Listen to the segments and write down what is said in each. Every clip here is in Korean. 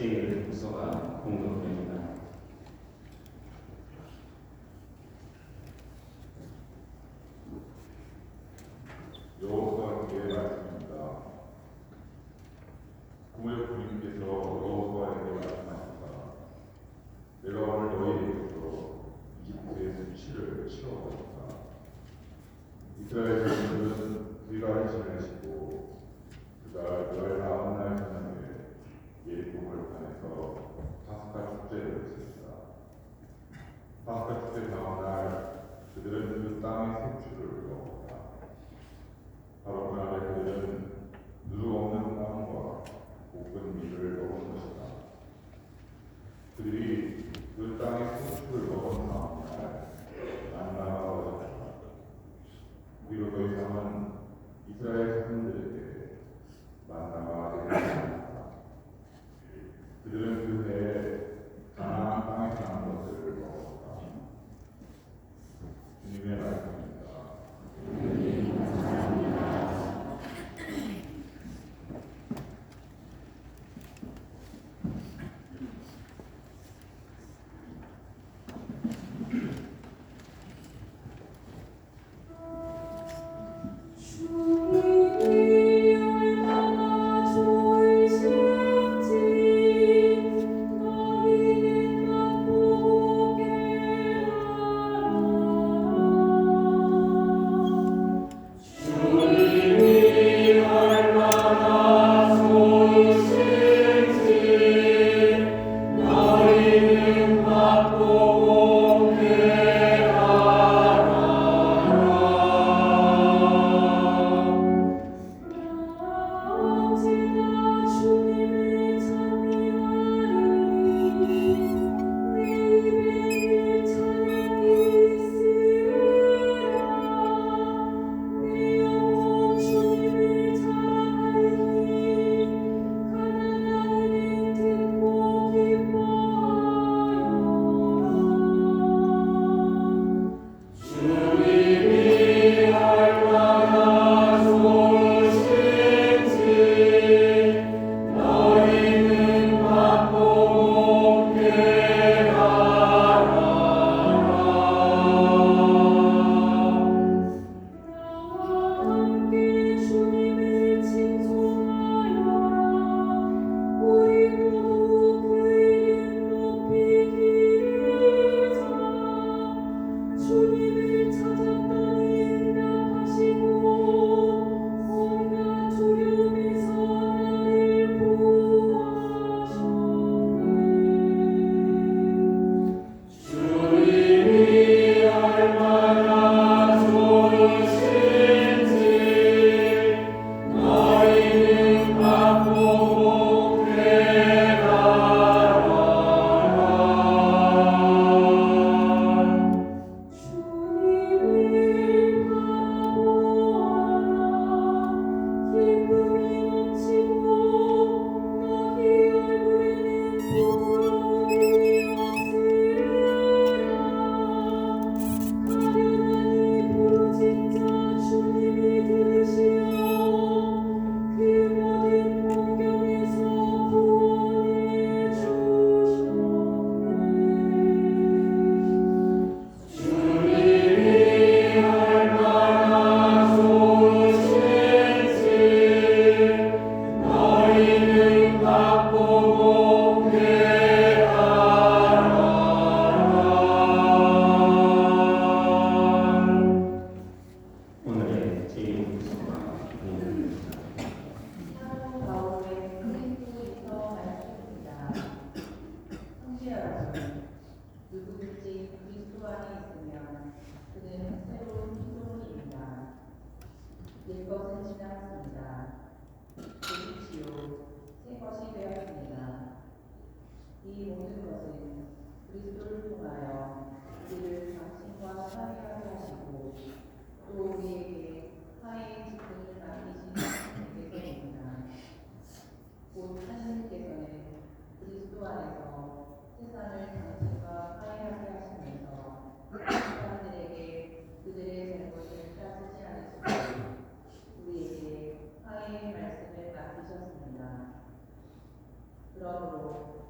제1부서가 공동입니다. 여호수아의 말씀입니다. 구약 주님께서 여호수아에게 말씀하셨다. 내가 오늘 너희에게서 이집트의 수치를 치러버렸다. 이스라엘 자손들은 그가 지내시고 그가 열 40날 저녁에 예리고를 산에서 파스카 축제를 지냈다. 파스카 축제 다음날 그들은 그 땅의 생수를 먹었다. 바로 그날에 그들은 누룩 없는 빵과 볶은 밀을 먹은 것이다. 그들이 그 땅의 생수를 먹은 다음날 만나가 와졌다. 그리고 더 이상은 이스라엘 사람들에게 만나가 되지 않았다. 그들은 그 해에 가나안 땅에서 난 것을 먹었다. 주님의 말씀입니다. 옛것은 지나갔습니다. 보십시오. 새 것이 되었습니다. 이 모든 것은 그리스도를 통하여 우리를 당신과 화해하게 하시고 또 우리에게 화해의 직분을 맡기신 분께서입니다. 곧 하나님께서는 그리스도 안에서 세상을 당신과 화해하게 하시면서 사람들에게 그들의 잘못을 따지지 않으시고 우리에게 화해의 말씀을 맡기셨습니다. 그러므로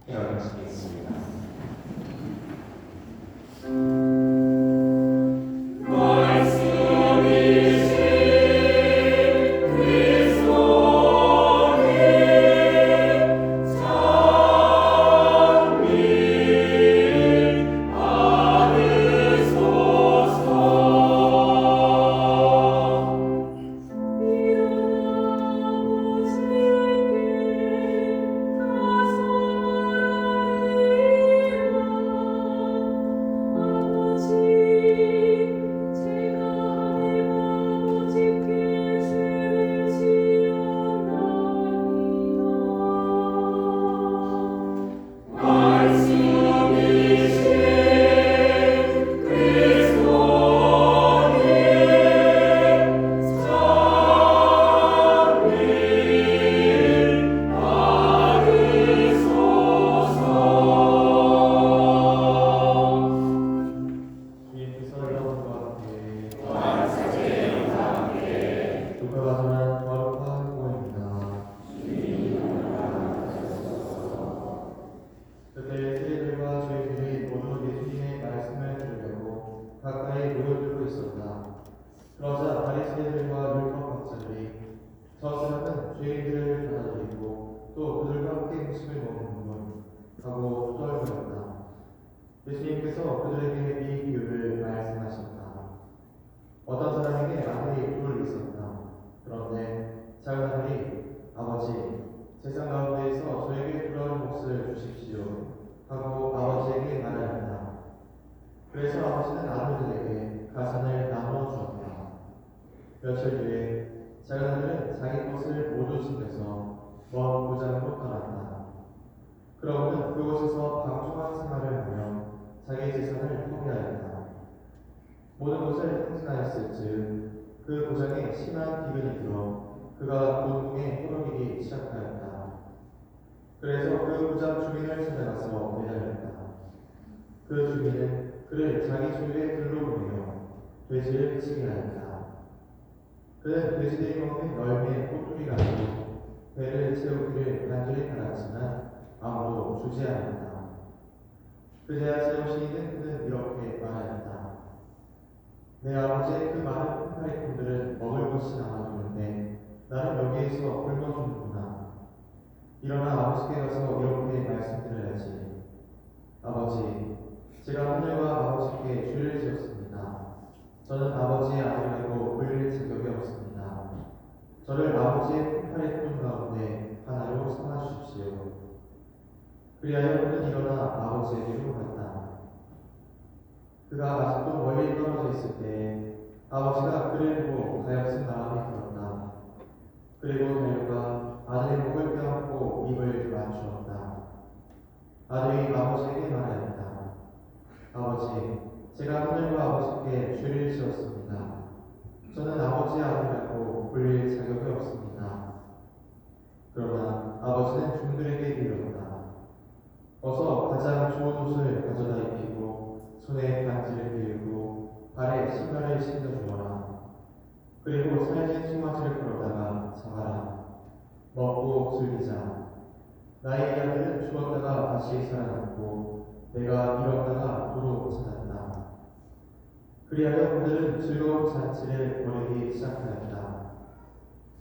깨어지겠습니다. 그러자 바리새인들과 율법학자들이 저 사람은 죄인들을 받아들이고 또 그들과 함께 음식을 먹는군 하고 떠들었다. 예수님께서 그들에게 이 비유를 말씀하셨다. 어떤 사람에게 아들이 둘 있었다. 그런데 작은 아들이 아버지, 세상 가운데에서 저에게 돌아온 몫을 주십시오 하고 아버지에게 말하였다. 그래서 아버지는 아들들에게 가산을 나누어 주었다. 며칠 뒤에 작은 아들은 자기 것을 모두 챙겨서 먼 고장으로 떠났다. 그러고는 그곳에서 방종한 생활을 하며 자기 재산을 포기하였다. 모든 것을 탕진하였을 즈음 그 고장에 심한 기근이 들어 그가 곤궁에 허덕이기 시작하였다. 그래서 그 고장 주민을 찾아가서 매달렸다. 그 주민은 그를 자기 소유의 들로 보내며 돼지를 치게 하였다. 그는 돼지들이 먹는 열매의 꼬투리라고 배를 채우기를 간절히 바랐지만 아무도 주지 않았다. 그제야 세우시는 그는 이렇게 말하였다. 내 아버지의 그 많은 콩파리꾼들은 먹을 것이 남아두는데 나는 여기에서 굶어주는구나. 일어나 아버지께 가서 이렇게 말씀드려야지. 아버지, 제가 하늘과 아버지께 죄를 지었습니다. 저는 아버지의 아들이라고 불릴 자격이 없습니다. 저를 아버지의 콩파리꾼 가운데 하나로 삼아주십시오. 그리하여 그는 일어나 아버지에게로 갔다. 그가 아직도 멀리 떨어져 있을 때 아버지가 그를 보고 가엾은 마음이 들었다. 그리고 달려가 아들의 목을 껴안고 입을 맞추었다. 아들이 아버지에게 말하였다. 아버지, 제가 하늘과 아버지께 죄를 지었습니다. 저는 아버지의 아들이라고 불릴 자격이 없습니다. 그러나 아버지는 종들에게 이르렀다. 어서 가장 좋은 옷을 가져다 입히고 손에 반지를 베우고 발에 신발을 신겨주어라. 그리고 살진 송아지를 끌어다가 잡아라. 먹고 즐기자. 나의 아들은 죽었다가 다시 살아났고 내가 잃었다가 도로 찾았다. 그리하여 그들은 즐거운 잔치를 벌이기 시작하였다.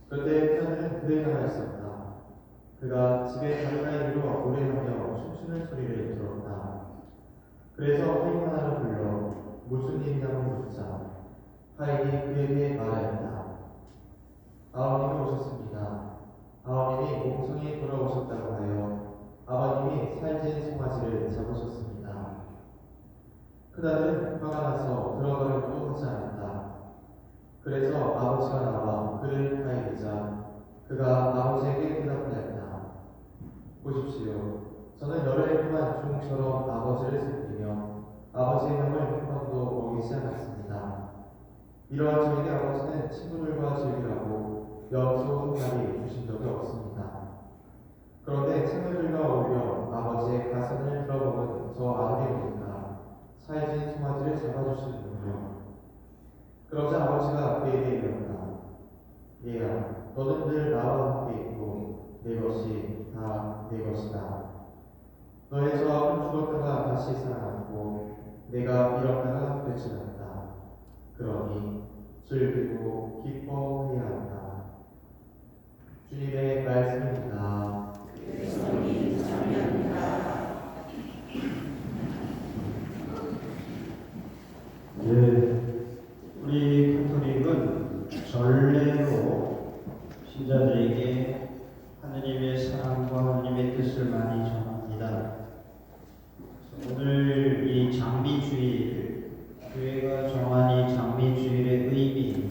그때 큰 아들은 그의 나라 있었다. 그가 집에 가까이 이르러 노래하며 춤추는 소리를 들었다. 그래서 하인 하나를 불러 무슨 일이냐고 묻자 하인이 그에게 말하였다. 아버님이 오셨습니다. 아버님이 몸성이 돌아오셨다고 하여 아버님이 살진 송아지를 잡으셨습니다. 큰아들은 화가 나서 들어가려고도 하지 않았다. 그래서 아버지가 나와 그를 가이리자 그가 아버지에게 대답하였다. 보십시오. 저는 열흘 동안 종처럼 아버지를 섬기며 아버지의 명을 한 번도 어기지 않았습니다. 이러한 저에게 아버지는 친구들과 즐기라고 염소 한 마리 주신 적이 없습니다. 그런데 친구들과 어울려 아버지의 가슴을 들어보는 저 아들이 보니까 살진 송아지를 잡아주시는군요. 그러자 아버지가 그에게 이르렀다. 얘야, 너는 늘 나와 함께 있고 내 것이 다 내 것이다. 너의 저함은 죽었다가 다시 살아났고 내가 일어나가 되지 않았다. 그러니 즐기고 기뻐해야 한다. 주님의 말씀입니다. 네, 우리 가톨릭은 전례로 신자들에게 하느님의 사랑과 하느님의 뜻을 많이 전합니다. 오늘 이 장미주일, 교회가 정한 이 장미주일의 의미,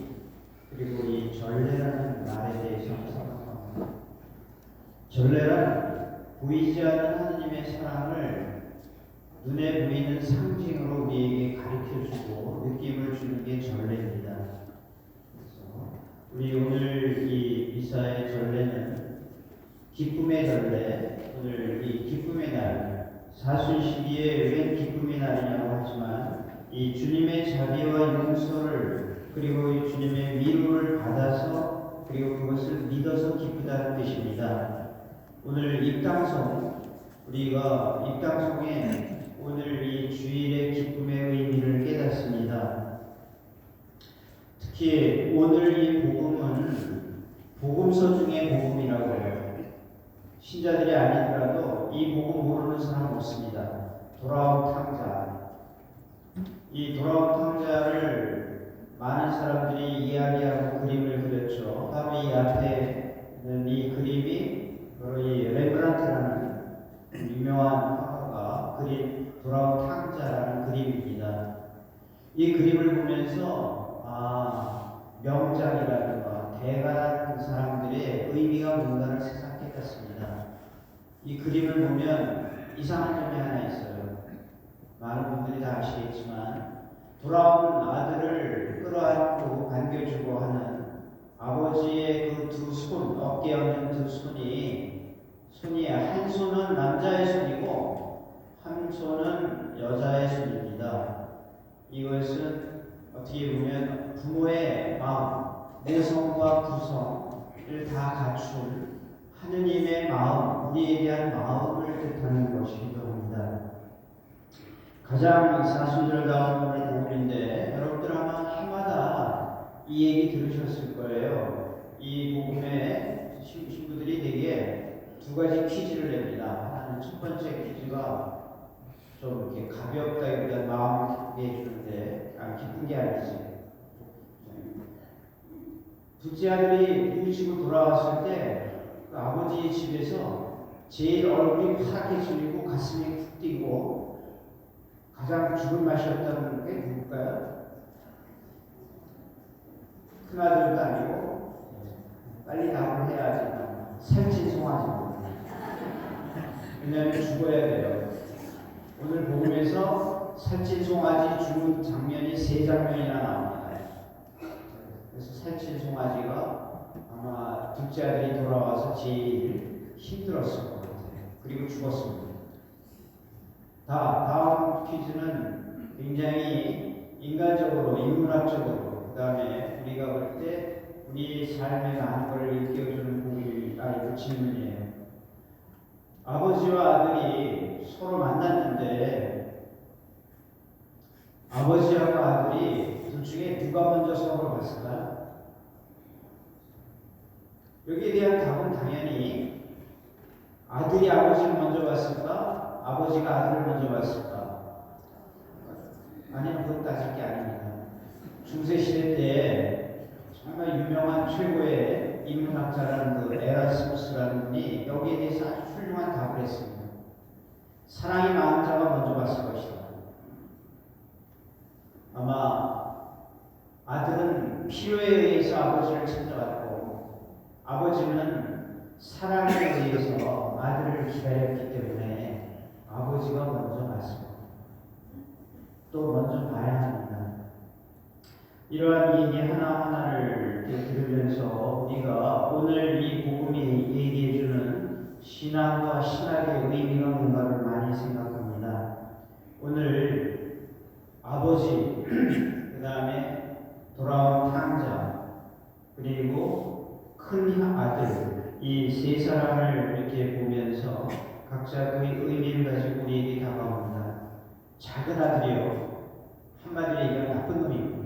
그리고 이 전례라는 말에 대해서 생각합니다. 전례란 보이지 않는 하느님의 사랑을 눈에 보이는 상징으로 우리에게 가르쳐주고 느낌을 주는 게 전례입니다. 그래서 우리 오늘 이 미사의 전례는 기쁨의 전례, 오늘 이 기쁨의 날, 사순시기에 웬 기쁨의 날이냐고 하지만 이 주님의 자비와 용서를 그리고 이 주님의 위로를 받아서 그리고 그것을 믿어서 기쁘다는 뜻입니다. 오늘 입당성, 우리가 입당성에 오늘 이 주일의 기쁨의 의미를 깨닫습니다. 특히 오늘 이 복음은 복음서 중에 복음이라고 해요. 신자들이 아니더라도 이 복음 모르는 사람 없습니다. 돌아온 탕자. 이 돌아온 탕자를 많은 사람들이 이야기하고 그림을 그렸죠. 바로 이 앞에 있는 이 그림이 바로 이 렘브란트라는 유명한 화가가 그린 돌아온 탕자라는 그림입니다. 이 그림을 보면서 명작이라든가 대가라는 사람들의 의미가 뭔가를 세상 깨닫습니다. 이 그림을 보면 이상한 점이 하나 있어요. 많은 분들이 다 아시겠지만 돌아온 아들을 끌어안고 반겨주고 하는 아버지의 그 두 손, 어깨에 얹은 두 손이 한 손은 남자의 손이고 한 손은 여자의 손입니다. 이것은 어떻게 보면 부모의 마음, 내성과 구성을 다 갖춘 하느님의 마음, 우리에 대한 마음을 뜻하는 것이기도 합니다. 가장 사순절다운 복음인데 여러분들 아마 해마다 이 얘기 들으셨을 거예요. 이 복음의 신부들이 되게 두 가지 퀴즈를 냅니다. 하나는 첫 번째 퀴즈가 좀 이렇게 가볍다기보다 마음을 기쁘게 해주는데 기쁜 게 아니지. 둘째 아들이 뉘우치고 돌아왔을 때 그 아버지 집에서 제일 얼굴이 파랗게 질리고 가슴이 푹 뛰고 가장 죽을 맛이 없다는 게 누굴까요? 큰아들도 아니고 빨리 답을 해야지. 살찐 송아지입니다. 왜냐하면 죽어야 돼요. 오늘 복음에서 살찐 송아지 죽은 장면이 3장면이나 나옵니다. 그래서 살찐 송아지가 아마 둘째 아들이 돌아와서 제일 힘들었을 것 같아요. 그리고 죽었습니다. 다음 퀴즈는 굉장히 인간적으로, 인문학적으로, 그 다음에 우리가 볼 때 우리 삶에 많은 걸 일깨워주는 그 질문이에요. 아버지와 아들이 서로 만났는데 아버지하고 아들이 둘 중에 누가 먼저 서로 봤을까요? 여기에 대한 답은 당연히 아들이 아버지를 먼저 봤을까? 아버지가 아들을 먼저 봤을까? 아니면 그건 따질 게 아닙니다. 중세시대 때 정말 유명한 최고의 인문학자라는 그 에라스무스라는 분이 여기에 대해서 아주 훌륭한 답을 했습니다. 사랑이 많은 자가 먼저 봤을 것이다. 아마 아들은 필요에 의해서 아버지를 찾아왔고 아버지는 사랑에 의해서 아들을 기다렸기 때문에 아버지가 먼저 봤습니다. 또 먼저 봐야 합니다. 이러한 얘기 하나하나를 들으면서 우리가 오늘 이 복음이 얘기해주는 신앙과 신학의 의미가 뭔가를 많이 생각합니다. 오늘 아버지, 그 다음에 돌아온 탕자, 그리고 큰 아들, 이 세 사람을 이렇게 보면서 각자 그 의미를 가지고 우리에게 다가옵니다. 작은 아들이요. 한마디로 얘기하면 나쁜 놈입니다.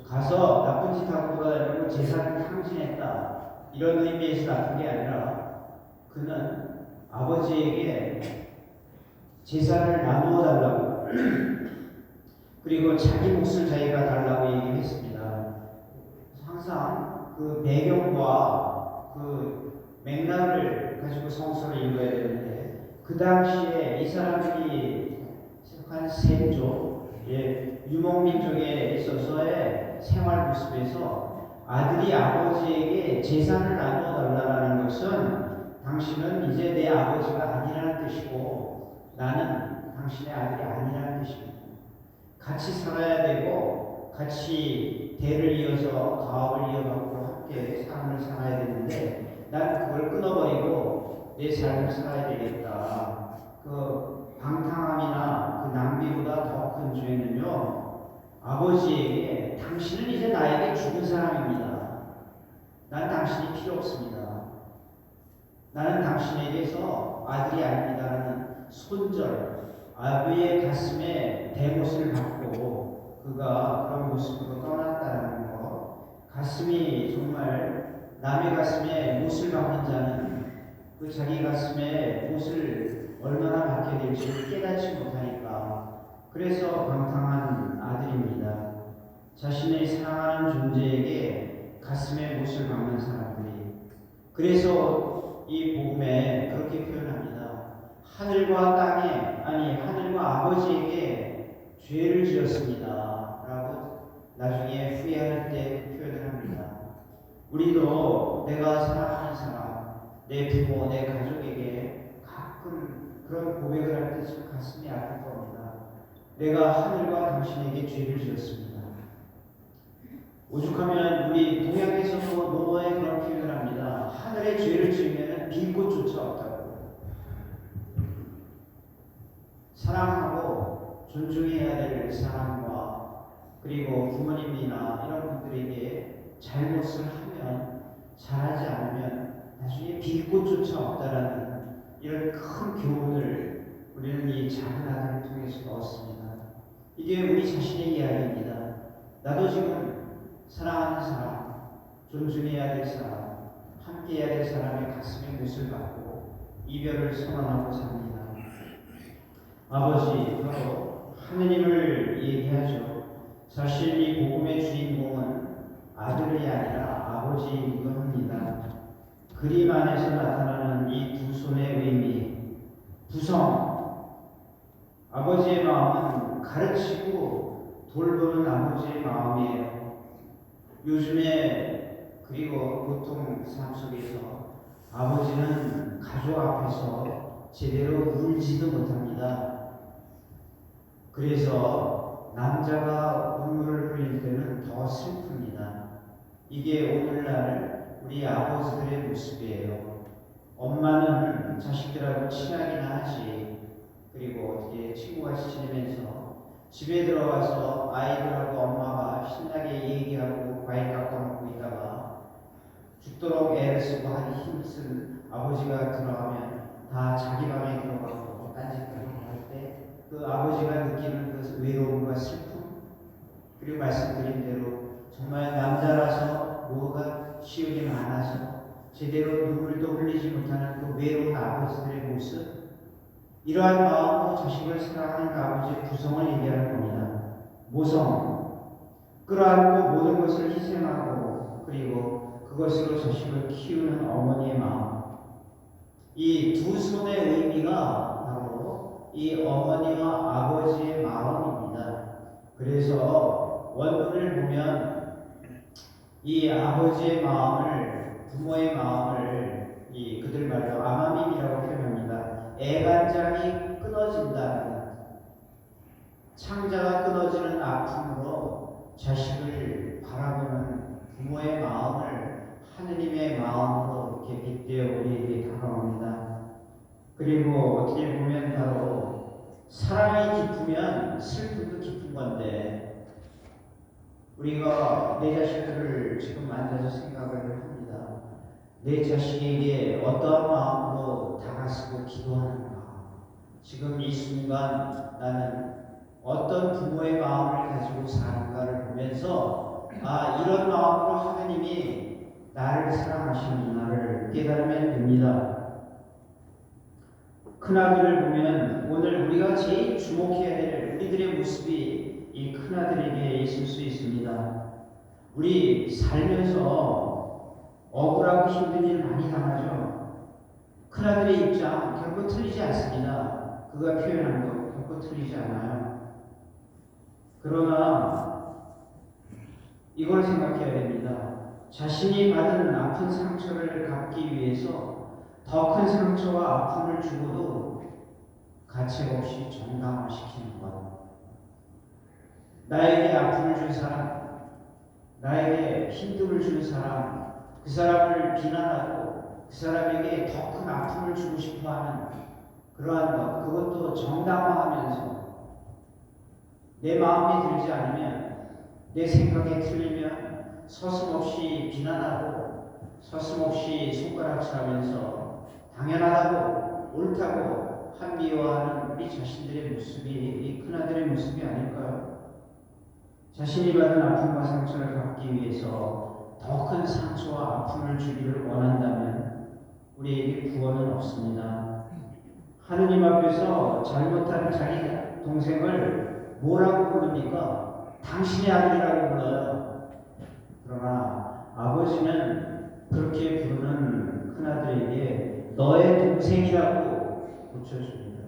가서 나쁜 짓 하고 돌아다니고 재산을 탕진했다. 이런 의미에서 나쁜 게 아니라 그는 아버지에게 재산을 나누어 달라고 그리고 자기 몫을 자기가 달라고 얘기했습니다. 항상 그 배경과 그 맥락을 가지고 성서를 읽어야 되는데 그 당시에 이 사람들이 한 세조 유목민족에 있어서의 생활 모습에서 아들이 아버지에게 재산을 나누어 달라는 것은 당신은 이제 내 아버지가 아니라는 뜻이고 나는 당신의 아들이 아니라는 뜻입니다. 같이 살아야 되고 같이 대를 이어서 가업을 이어가고 함께 삶을 살아야 되는데 난 그걸 끊어버리고 내 삶을 살아야 되겠다. 그 방탕함이나 그 낭비보다 더 큰 죄는요, 아버지에게 당신은 이제 나에게 죽은 사람입니다. 난 당신이 필요 없습니다. 나는 당신에게서 아들이 아닙니다라는 손절, 아버지의 가슴에 대못을 받고 그가 그런 모습으로 떠났다는 것, 가슴이 정말 남의 가슴에 못을 박는 자는 그 자기 가슴에 못을 얼마나 받게 될지 깨닫지 못하니까 그래서 방탕한 아들입니다. 자신의 사랑하는 존재에게 가슴에 못을 박는 사람들이 그래서 이 복음에 그렇게 표현합니다. 하늘과 땅에 하늘과 아버지에게 죄를 지었습니다 라고 나중에 후회할 때 표현을 합니다. 우리도 내가 사랑하는 사람, 내 부모, 내 가족에게 가끔 그런 고백을 할 때 참 가슴이 아플 겁니다. 내가 하늘과 당신에게 죄를 지었습니다. 오죽하면 우리 동양에서도 노노에 그런 표현을 합니다. 하늘에 죄를 지으면 빌 곳조차 없다고. 사랑하고 존중해야 될 사람과 그리고 부모님이나 이런 분들에게 잘못을 하면 잘하지 않으면 나중에 빌 곳조차 없다라는 이런 큰 교훈을 우리는 이 작은 아들을 통해서 얻었습니다. 이게 우리 자신의 이야기입니다. 나도 지금 사랑하는 사람, 존중해야 될 사람, 함께해야 될 사람의 가슴에 못을 받고 이별을 선언하고 삽니다. 아버지, 바로 하느님을 얘기하죠. 사실 이 복음의 주인공은 아들이 아니라 아버지이기도 합니다. 그림 안에서 나타나는 이 두 손의 의미, 부성, 아버지의 마음은 가르치고 돌보는 아버지의 마음이에요. 요즘에 그리고 보통 삶 속에서 아버지는 가족 앞에서 제대로 울지도 못합니다. 그래서 남자가 눈물을 흘릴 때는 더 슬픕니다. 이게 오늘날 우리 아버지들의 모습이에요. 엄마는 자식들하고 친하기나 하지. 그리고 어떻게 친구같이 지내면서 집에 들어가서 아이들하고 엄마가 신나게 얘기하고 과일 깎아 먹고 있다가 죽도록 애를 쓰고 하기 힘쓴 아버지가 들어가면 다 자기 방에 들어가고 딴짓하고 할 때 그 아버지가 느끼는 그 외로움과 슬픔 그리고 말씀드린 대로 정말 남자라서 뭐가 쉬우지 않아서 제대로 눈물도 흘리지 못하는 그 외로운 아버지들의 모습 이러한 마음으로 자식을 사랑하는 아버지의 구성을 얘기하는 겁니다. 모성, 끌어안고 모든 것을 희생하고 그리고 그것으로 자식을 키우는 어머니의 마음 이 두 손의 의미가 바로 이 어머니와 아버지의 마음입니다. 그래서 원문을 보면 이 아버지의 마음을 부모의 마음을 이 그들 말로 아마밈이라고 표현합니다. 애간장이 끊어진다는 창자가 끊어지는 아픔으로 자식을 바라보는 부모의 마음을 하느님의 마음으로 이렇게 빗대어 우리에게 다가옵니다. 그리고 어떻게 보면 바로 사랑이 깊으면 슬픔도 깊은 건데 우리가 내 자식들을 지금 만나서 생각을 합니다. 내 자식에게 어떠한 마음으로 다가서고 기도하는가? 지금 이 순간 나는 어떤 부모의 마음을 가지고 사는가를 보면서 이런 마음으로 하나님이 나를 사랑하시는구나를 깨달으면 됩니다. 큰아들을 보면 오늘 우리가 제일 주목해야 될 우리들의 모습이 이 큰아들에게 있을 수 있습니다. 우리 살면서 억울하고 힘든 일 많이 당하죠. 큰아들의 입장 결코 틀리지 않습니다. 그가 표현한 것 결코 틀리지 않아요. 그러나 이걸 생각해야 됩니다. 자신이 받은 아픈 상처를 갚기 위해서 더 큰 상처와 아픔을 주고도 가책없이 정당화시키는 것. 나에게 아픔을 준 사람, 나에게 힘듦을 준 사람, 그 사람을 비난하고 그 사람에게 더 큰 아픔을 주고 싶어하는 그러한 것, 그것도 정당화하면서 내 마음에 들지 않으면, 내 생각에 틀리면 서슴없이 비난하고 서슴없이 손가락질하면서 당연하다고 옳다고 합리화하는 우리 자신들의 모습이 이 큰아들의 모습이 아닐까요? 자신이 받은 아픔과 상처를 갚기 위해서 더 큰 상처와 아픔을 주기를 원한다면 우리에게 구원은 없습니다. 하느님 앞에서 잘못한 자기 동생을 뭐라고 부릅니까? 당신의 아들이라고 불러요. 그러나 아버지는 그렇게 부르는 큰아들에게 너의 동생이라고 붙여줍니다.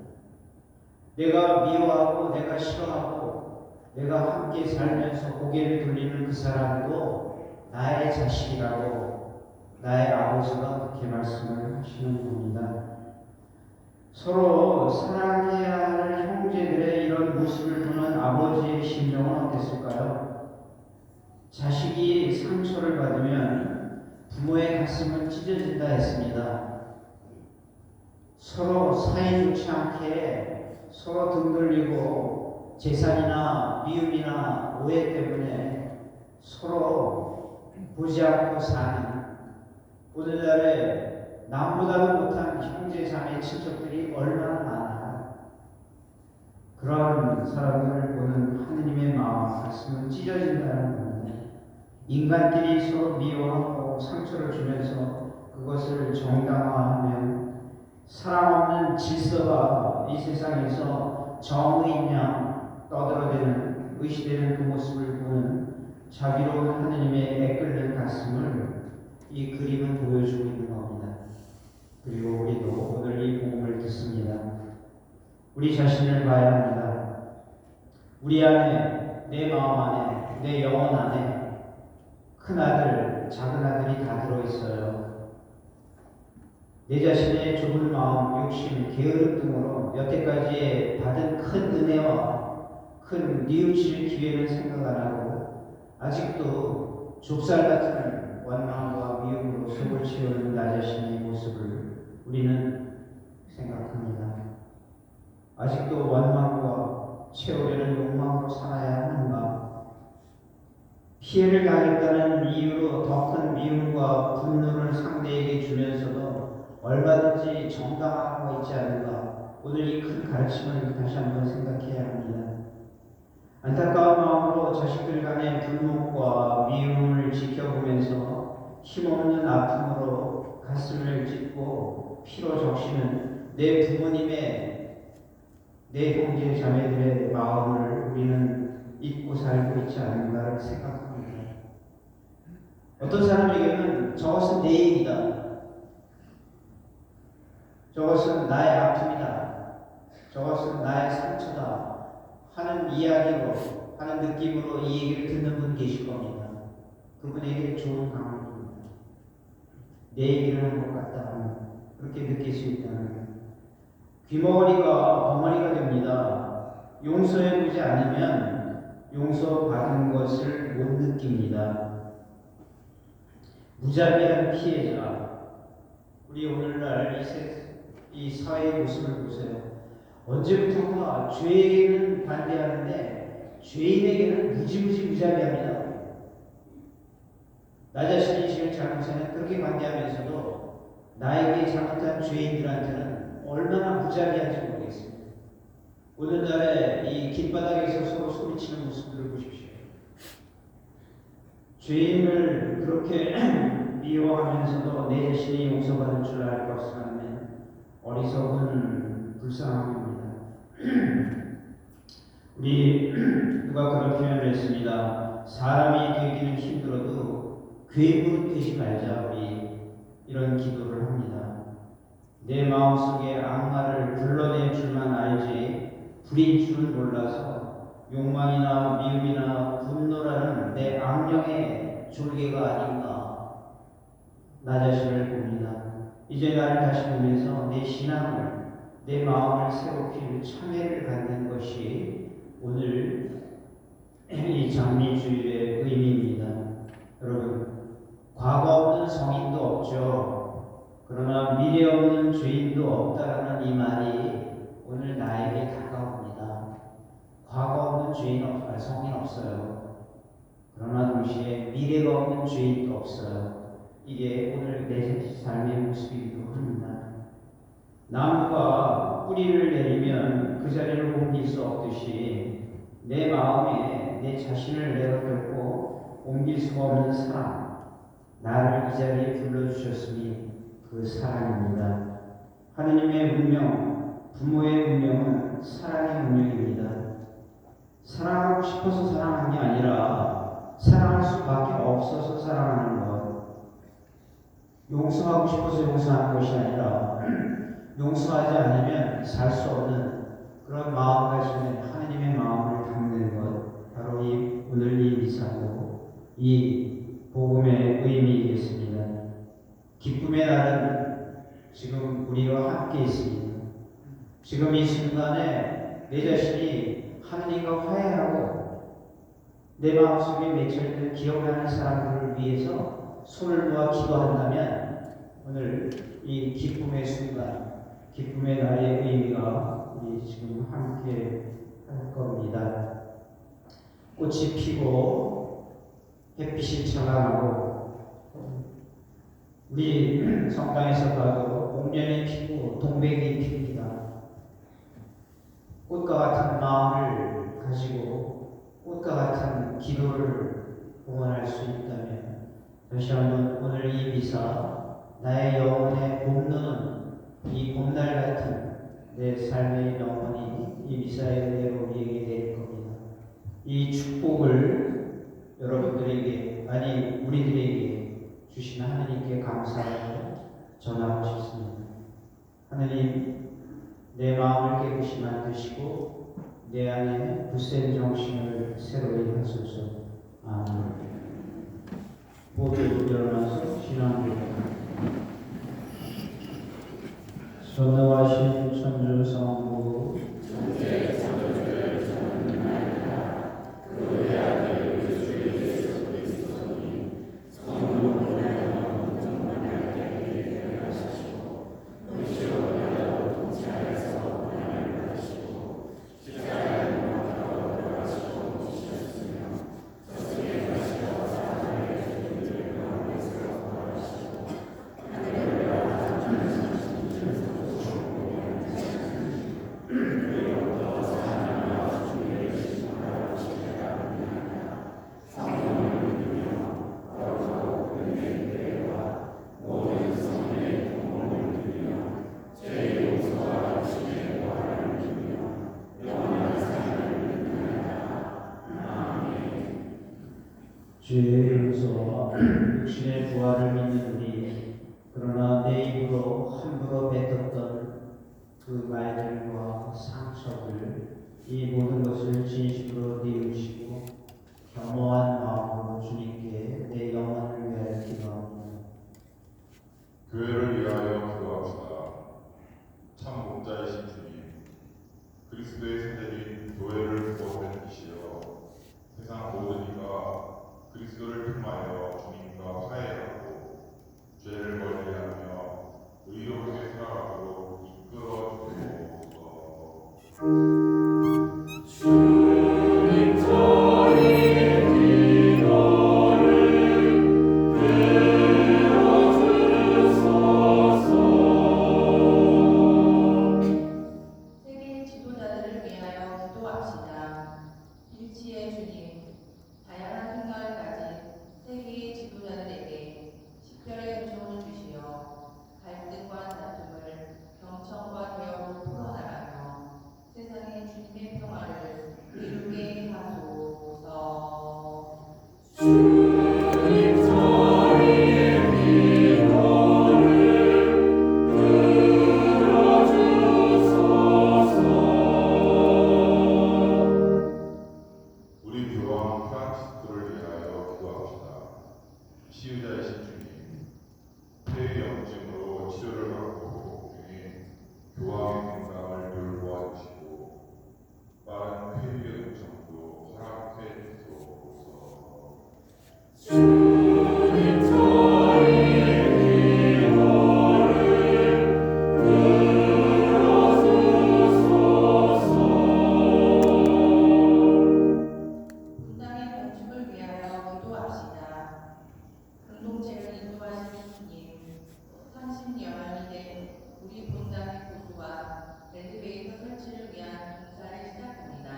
내가 미워하고 내가 싫어하고 내가 함께 살면서 고개를 돌리는 그 사람도 나의 자식이라고 나의 아버지가 그렇게 말씀을 하시는 겁니다. 서로 사랑해야 할 형제들의 이런 모습을 보는 아버지의 심정은 어땠을까요? 자식이 상처를 받으면 부모의 가슴은 찢어진다 했습니다. 서로 사이 좋지 않게 서로 등 돌리고 재산이나 미움이나 오해 때문에 서로 보지 않고 사는 오늘날에 남보다도 못한 형제 자매 친척들이 얼마나 많아요. 그런 사람들을 보는 하느님의 마음 가슴은 찢어진다는 겁니다. 인간끼리 서로 미워하고 상처를 주면서 그것을 정당화하면 사랑 없는 질서가 이 세상에서 정의인 양 떠들어대는 의시되는 그 모습을 보는 자비로운 하느님의 애끓는 가슴을 이 그림은 보여주고 있는 겁니다. 그리고 우리도 오늘 이 복음을 듣습니다. 우리 자신을 봐야 합니다. 우리 안에, 내 마음 안에, 내 영혼 안에 큰 아들, 작은 아들이 다 들어있어요. 내 자신의 좁은 마음, 욕심, 게으름 등으로 여태까지 받은 큰 은혜와 큰 뉘우칠 기회를 생각 안 하고 아직도 좁쌀 같은 원망과 미움으로 속을 채우는 나 자신의 모습을 우리는 생각합니다. 아직도 원망과 채우려는 욕망으로 살아야 하는가? 피해를 당했다는 이유로 더 큰 미움과 분노를 상대에게 주면서도 얼마든지 정당화하고 있지 않은가? 오늘 이 큰 가르침을 다시 한번 생각해야 합니다. 안타까운 마음으로 자식들 간의 불목과 미움을 지켜보면서 힘없는 아픔으로 가슴을 찢고 피로 적시는 내 부모님의, 내 형제 자매들의 마음을 우리는 잊고 살고 있지 않은가를 생각합니다. 어떤 사람에게는 저것은 내 얘기다, 저것은 나의 아픔이다, 저것은 나의 상처다 하는 이야기로, 하는 느낌으로 이 얘기를 듣는 분 계실 겁니다. 그분에게 좋은 강의입니다. 내 얘기를 한 것 같다 하는, 그렇게 느낄 수 있다는 귀머거리가 벙어리가 됩니다. 용서해보지 않으면 용서받은 것을 못 느낍니다. 무자비한 피해자, 우리 오늘날 이 사회의 모습을 보세요. 언제부턴가 죄에게는 반대하는데 죄인에게는 무지무지 무자비합니다. 나 자신이 지은 잘못에는 그렇게 관대하면서도 나에게 잘못한 죄인들한테는 얼마나 무자비한지 모르겠습니다. 오늘날에 이 길바닥에서 서로 소리치는 모습들을 보십시오. 죄인을 그렇게 미워하면서도 내 자신이 용서받을 줄 알 것을 하면 어리석은 불쌍함입니다. 우리 누가 그런 표현을 했습니다. 사람이 되기는 힘들어도 괴물은 되지 말자. 우리 이런 기도를 합니다. 내 마음속에 악마를 불러낼 줄만 알지 불인 줄은 몰라서 욕망이나 미움이나 분노라는 내 악령의 졸개가 아닌가 나 자신을 봅니다. 이제 나를 다시 보면서 내 신앙을 내 마음을 새롭게 참회를 갖는 것이 오늘 이 장미주일의 의미입니다. 여러분, 과거 없는 성인도 없죠. 그러나 미래 없는 죄인도 없다라는 이 말이 오늘 나에게 다가옵니다. 과거 없는 성인 없어요. 그러나 동시에 미래가 없는 죄인도 없어요. 이게 오늘 내 삶의 모습이기도 합니다. 나무가 뿌리를 내리면 그 자리를 옮길 수 없듯이 내 마음에 내 자신을 내가 결코 옮길 수가 없는 사랑, 나를 이 자리에 불러주셨으니 그 사랑입니다. 하느님의 운명, 부모의 운명은 사랑의 운명입니다. 사랑하고 싶어서 사랑한 게 아니라 사랑할 수밖에 없어서 사랑하는 것. 용서하고 싶어서 용서하는 것이 아니라 용서하지 않으면 살 수 없는 그런 마음가짐에 하느님의 마음을 담는 것, 바로 오늘 이 미사고 이 복음의 의미이겠습니다. 기쁨의 날은 지금 우리와 함께 있습니다. 지금 이 순간에 내 자신이 하느님과 화해하고 내 마음속에 맺혀있는 기억나는 사람들을 위해서 손을 모아 기도한다면 오늘 이 기쁨의 순간, 기쁨의 날의 의미가 우리 지금 함께 할 겁니다. 꽃이 피고 햇빛이 찬란하고 우리 성당에서 봐도 옥년이 피고 동백이 핍니다. 꽃과 같은 마음을 가지고 꽃과 같은 기도를 봉헌할 수 있다면 다시 한번 오늘 이 미사 나의 영혼의 봄눈은 이 봄날 같은 내 삶의 영혼이 이 미사의 은혜로 우리에게 내릴 겁니다. 이 축복을 여러분들에게 아니 우리들에게 주신 하나님께 감사하고 전하고 싶습니다. 하나님 내 마음을 깨끗이 만드시고 내 안에 굳센 정신을 새로이 하소서. 아멘. 모두 일어나서 신앙기도합니다. 전능하신 천주 성부 주의 용서와 육신의 부활을 믿는 우리, 그러나 내 입으로 함부로 뱉었던 그 말들과 상처들, 이 모든 것을 진심으로 뉘우치고 겸허한 마음으로 주님께 내 영혼을 위하여 기도합니다. 교회를 위하여 기도합시다. 참 목자이신 주님, 그리스도의 세대인 교회를 구원해 주시어 세상 모든 이가 그리스도를 통하여 주님과 화해하고 죄를 멀리하며 의롭게 살아가도록 이끌어 주옵소서. 주님 저희 기도를 우리 본당의 보수와 엘리베이터 설치를 위한 공사를 시작합니다.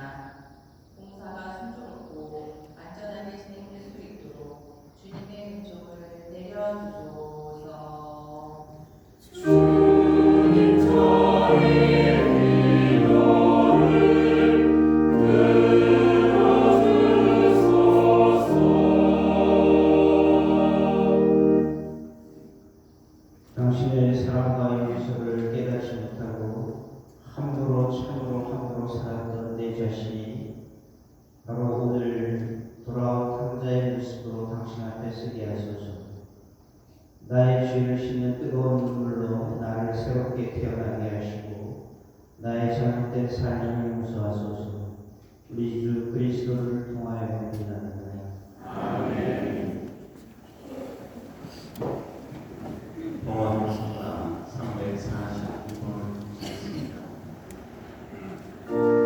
공사가 순조롭고 안전하게 진행될 수 있도록 주님의 은총을 내려주소서. 주님 저희의 기도를 당신의 사랑과 용서를 깨닫지 못하고 참으로 살았던 내 자신이 바로 오늘 돌아온 탕자의 모습으로 당신 앞에 서게 하소서. 나의 죄를 씻는 뜨거운 눈물로 나를 새롭게 태어나게 하시고 나의 잘못된 삶을 용서하소서. 우리 주 그리스도를 통하여 기도합니다. 아멘. 봉헌성가 342번을 주셨습니다. 오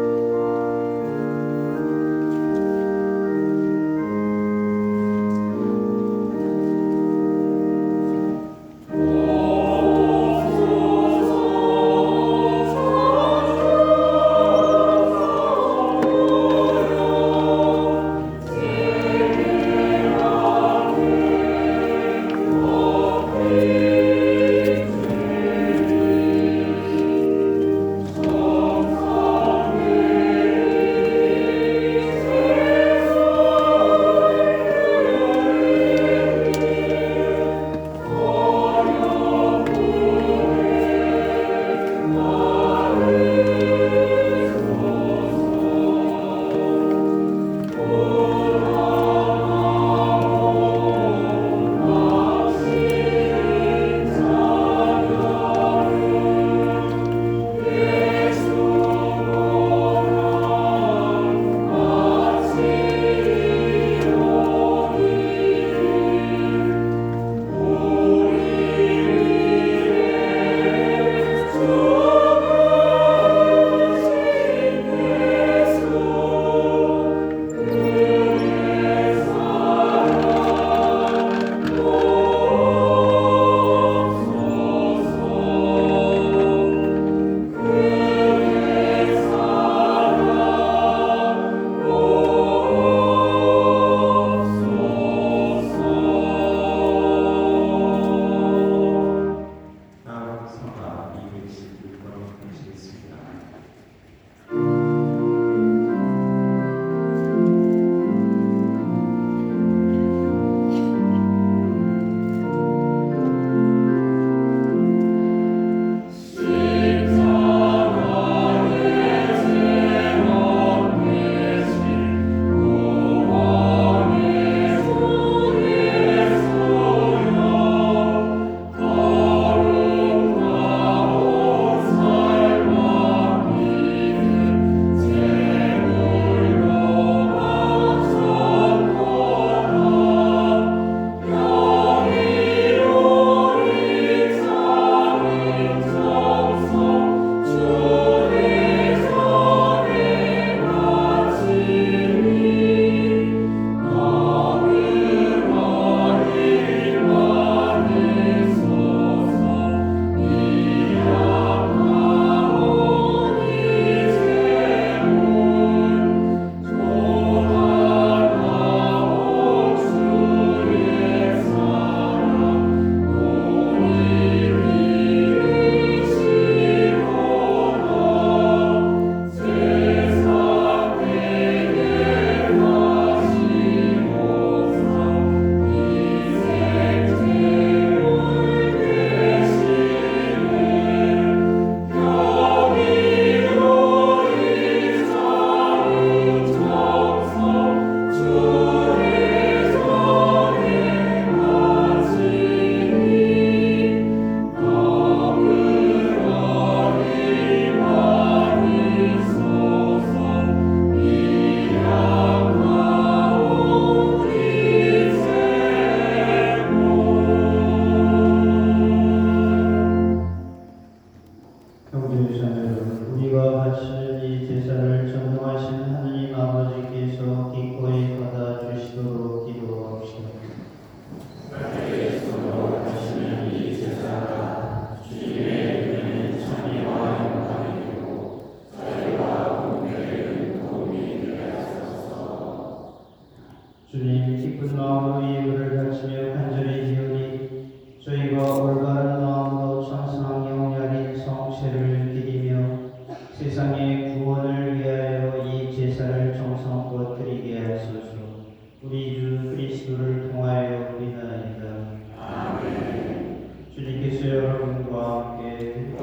여러분과 함께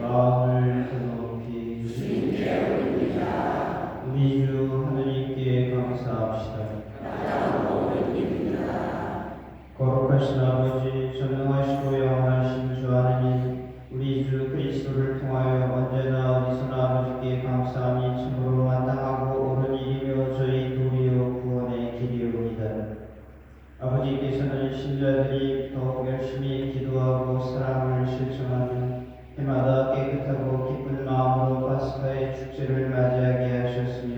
마음을 높이 우리 주 하느님께 감사합시다. 거룩하신 아버지, 전능하시고 영원하신 주 하느님, 우리 주 그리스도를 통하여 언제나 어디서나 아버지께 감사함이 참으로 마땅하고 옳은 일이며 저희 도리요 구원의 길이옵니다. 아버지께서는 신자들이 더욱 열심히 기도하고 사랑을 실천하며 해마다 깨끗하고 기쁜 마음으로 파스카의 축제를 맞이하게 하셨으며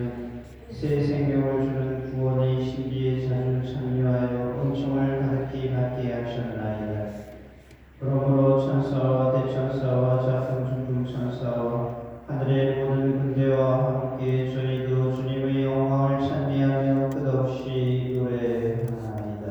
새 생명을 주는 구원의 신비에 자주 참여하여 은총을 가득히 받게 하셨나이다. 그러므로 천사와 대천사와 작품 중품 천사와 하늘의 모든 군대와 함께 저희도 주님의 영광을 찬미하며 끝없이 노래하나이다.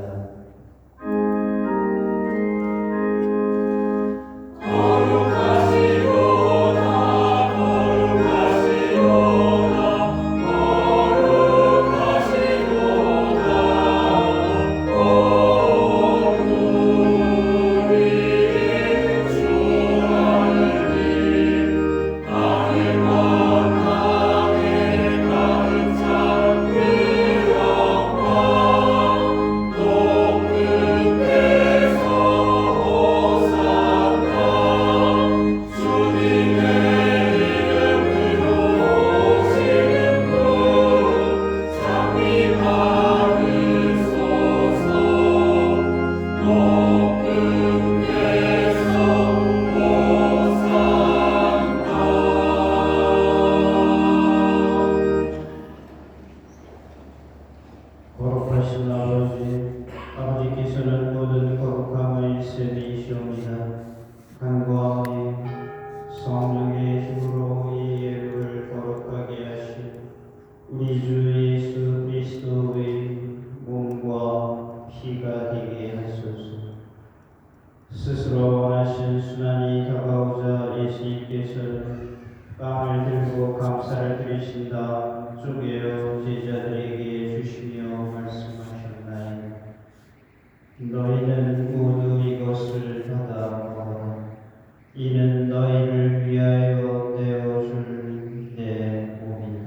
거룩하신 아버지, 아버지께서는 모든 거룩함의 셈이시옵니다. 간구하오니 성령의 힘으로 이 예물을 거룩하게 하시고 우리 주 예수 그리스도의 몸과 피가 되게 하소서. 스스로 원하신 순환이 다가오자 예수님께서는 빵을 들고 감사를 드리신 다음 쪼개어 제자들에게 주시며 말씀하셨나이다. 너희는 모두 이것을 받아 먹어라. 이는 너희를 위하여 내어줄 내 몸이다.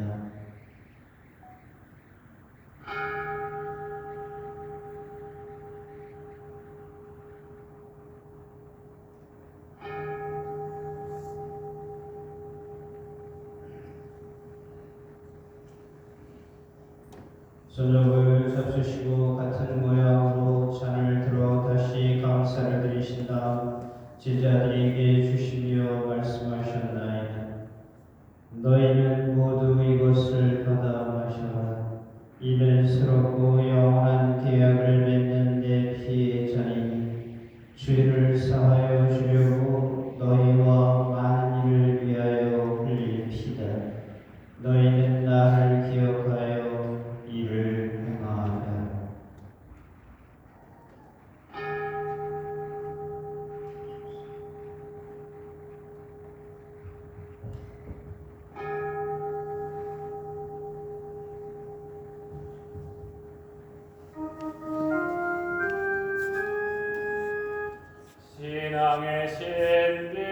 저녁을 잡수시고 같은 모양으로 잔을 들어 다시 감사를 드리신 다음 제자들에게 주시며 말씀하셨나이다. 너희는 모두 이것을 받아 마셔라. 이는 새롭고 영원한 계약을 맺는 내 피의 잔이니 죄를 사하여 주려고 너희와 많은 이를 위하여 흘릴 피다. 너희는 나를 기억하여 이를 행하라. 신앙의 신비여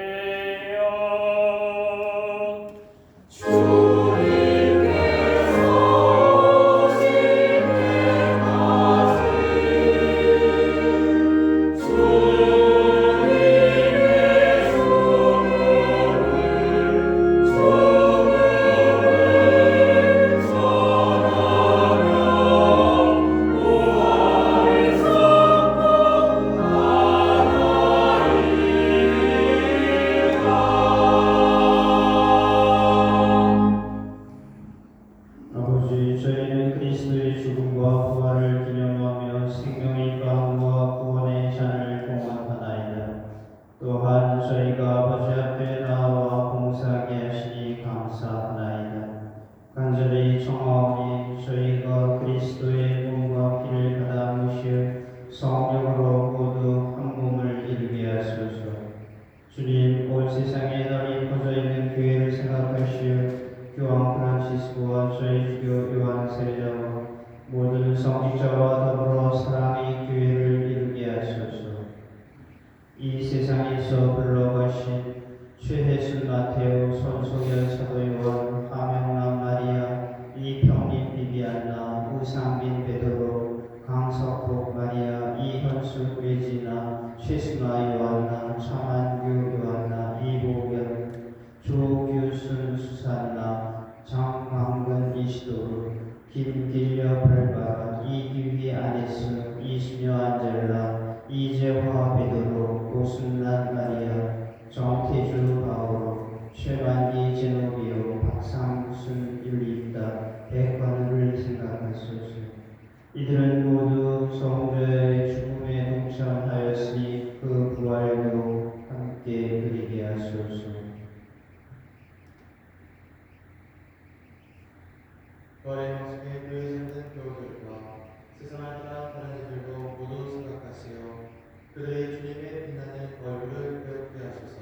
이 세상에서 불러가신 최혜순 마테오 손소열 사도 요한 하명남 마리아 이평림 비비안나 우상빈 베드로 강석복 마리아 이현숙 외지나 최순아 요한나 차만규 요한나 이보경 조규순 수산나 장광근 이시도르 김길려 발바 이규희 아네스 이수녀 안젤라 이재화 베드로 고순란 마리아 정태주 바오로 최만기 제노비오 박상순 율리입다 백관우를 생각하소서. 이들은 모두 성자의 죽음에 동참하였으니 그 부활도 함께 누리게 하소서. 부활의 방식에 그의 힘든 교우들과 세상을 떠난 다른 이들도 모두 생각하시어 그들의 주님의 빛나는 얼굴을 배우게 하소서.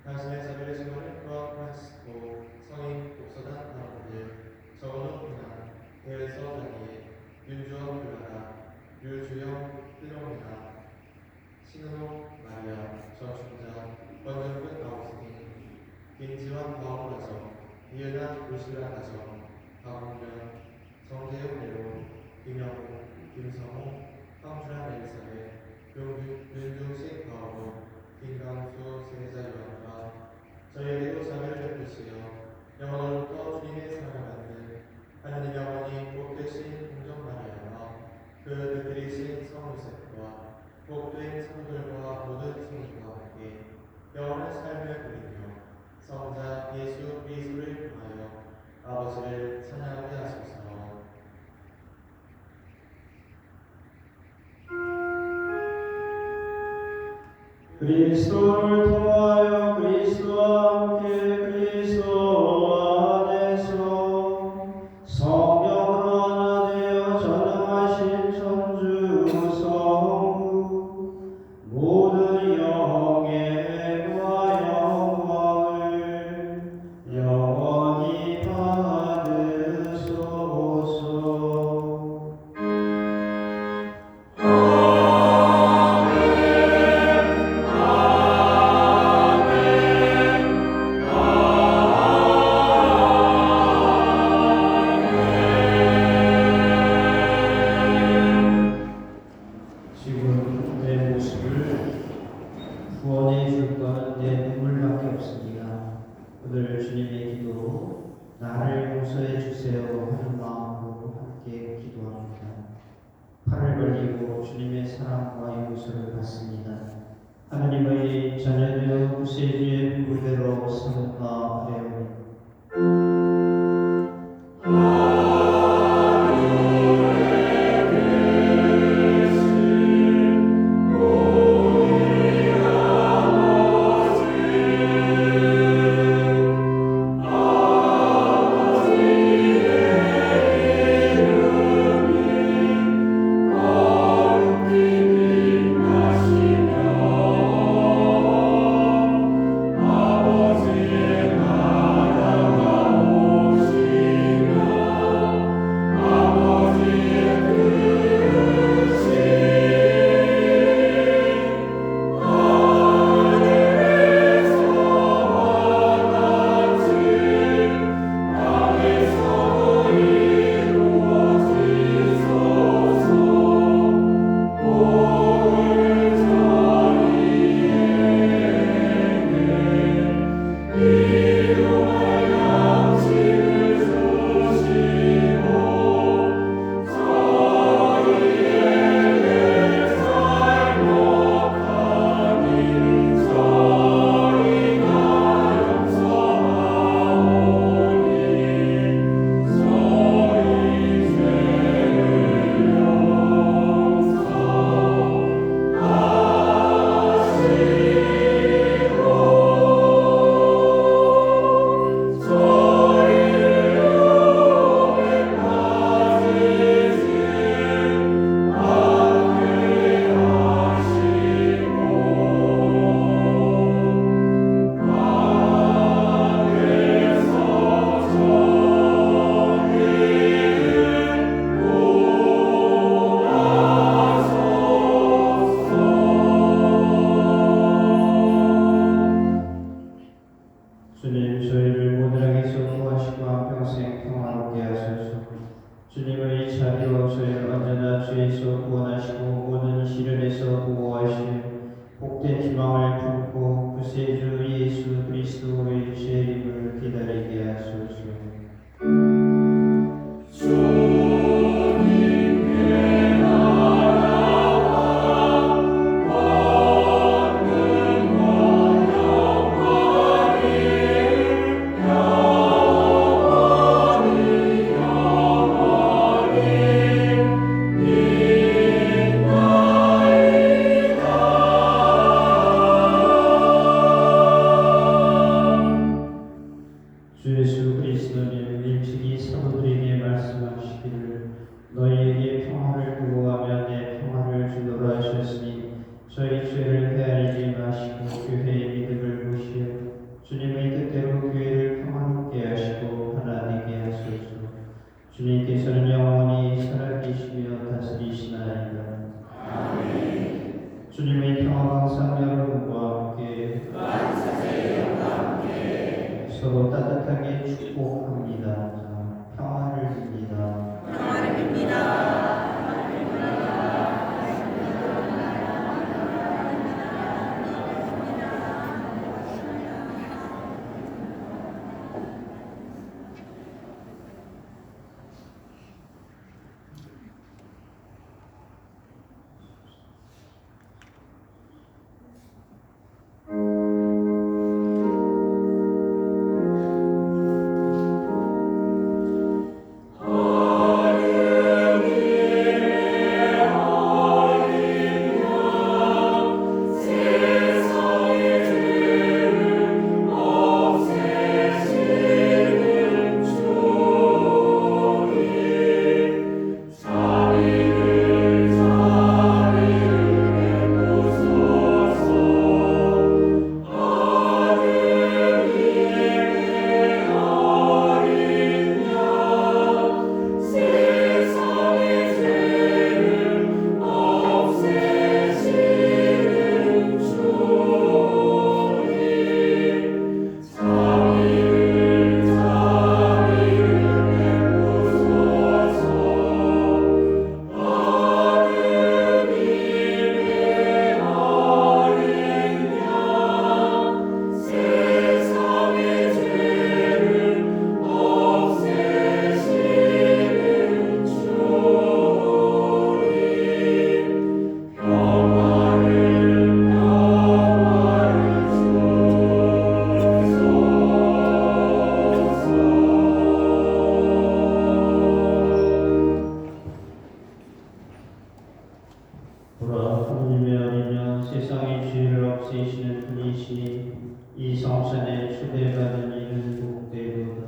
당신의 자비를 증언하는 프라 프란시스코 성인 독서단 단원들 정은호 군한 대회서 장애 윤주원 블라라 유주영 필로미나 신은호 마리아 전충자 권정근 아우스틴 김지환 바오라정 이은하 루실라 가정 박홍면 정재욱 내로 김영호 김성호 황준환 엘리사벳 윤중식 바오로 김강수 세례자 요한과 저희에게도 자비를 베푸시어 영원으로부터 주님의 사랑을 받는 하나님 영원히 복되신 공정 마리아와 그 그들이신 성 요셉과 복된 성들과 모든 성들과 함께 영원한 삶을 누리며 성자 예수 그리스도를 통하여 아버지를 찬양하게 하소서. 그리스도를 통하여 그리스도와 함께 그리스도 안에서 성령으로 하나 되어 전능하신 천주 성부 모든 영예와 영광을 영원히 받으소서. 지금 내 모습을 구원해 줄 것은 내 눈물밖에 없습니다. 오늘 주님의 기도로 나를 용서해 주세요 하는 마음으로 함께 기도합니다. 팔을 벌리고 주님의 사랑과 용서를 받습니다. 하나님의 자녀되어 구세주의 분부대로 사랑하옵나이다. 아버지의 복된 희망을 품고 구세주 예수 그리스도의 재림을 기다리게 하소서. 주 예수 그리스도는 일찍이 사도들에게 말씀하시기를 너희에게 평화를 두고 가며 내 평화를 주노라 하셨으니 저희 죄를 헤아리지 마시고 교회의 믿음을 보시어 주님의 뜻대로 교회를 평화롭게 하시고 하나 되게 하소서. 주님께서는 영원히 살아계시며 다스리시나이다. 아멘. 주님의 평화가 항상 여러분과 함께 서로 따뜻하게 축복합니다. 자, 평화를 빕니다. 보라 하느님의 어리며 세상의 죄를 없애시는 분이시니 이 성찬에 초대받은 이는 복되도다.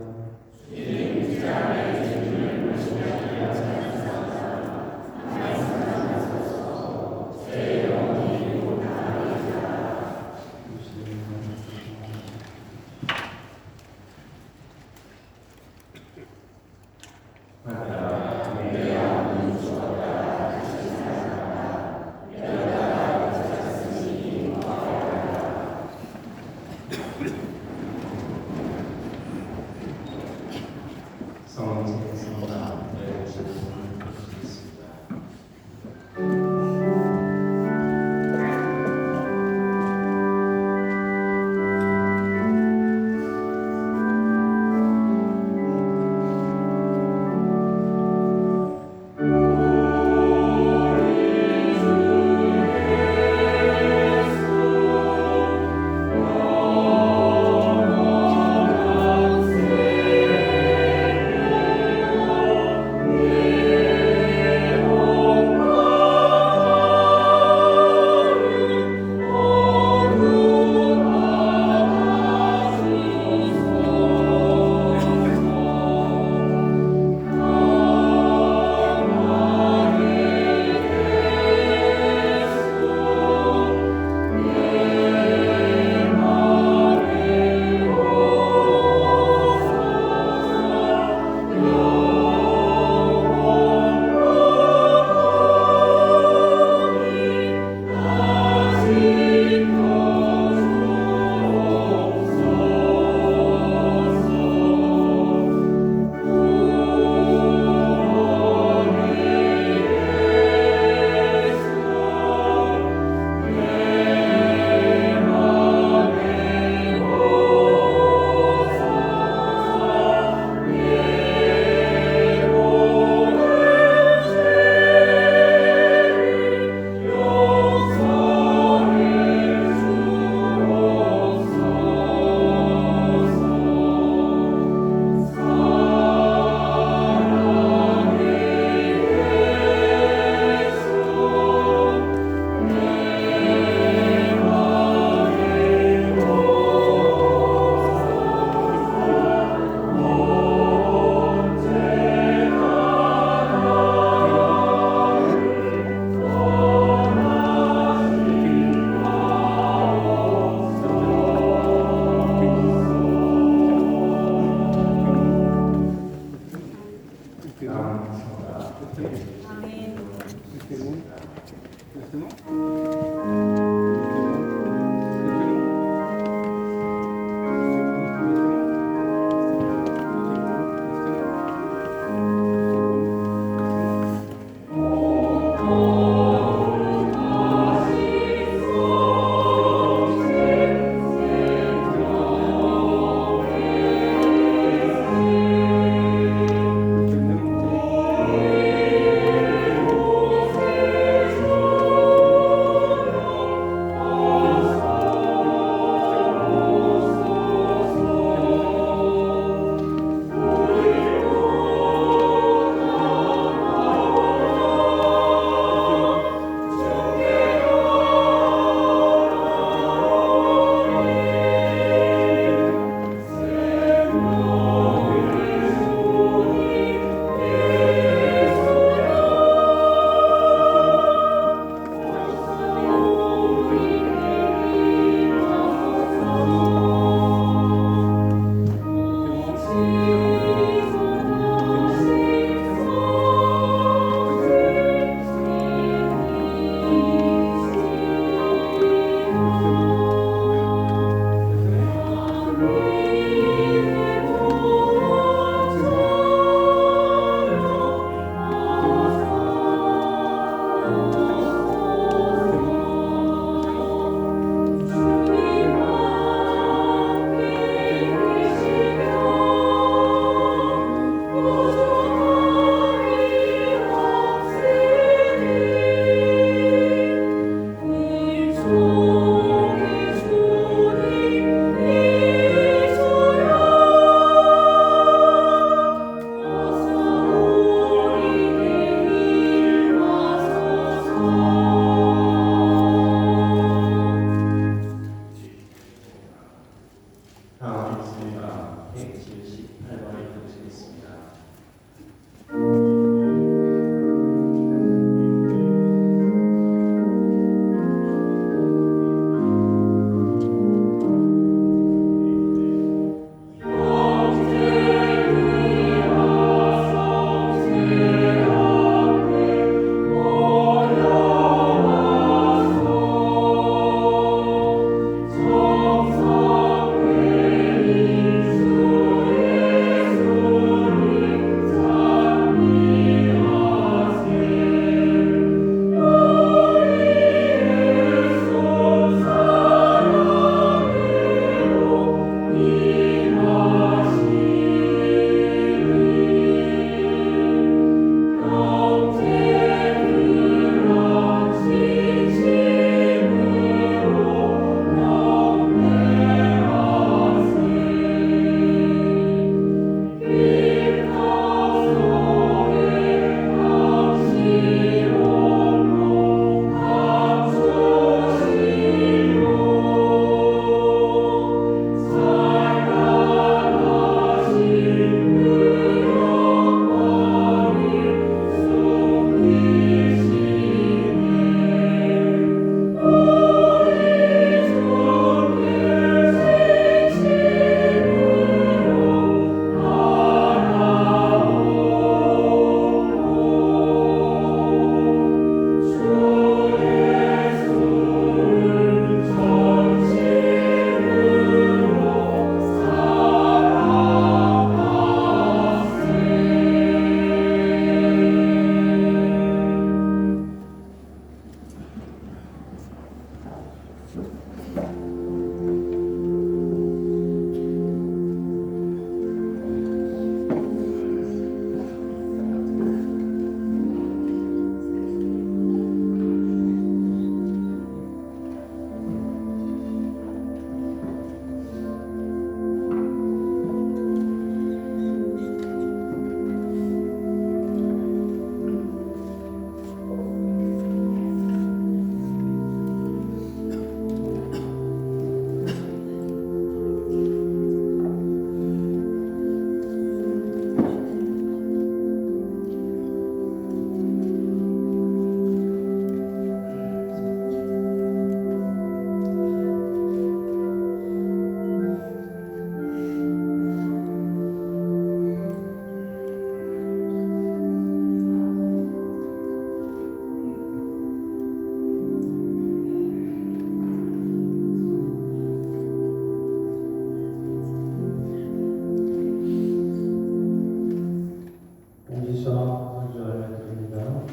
공지서 먼저 알려드립니다.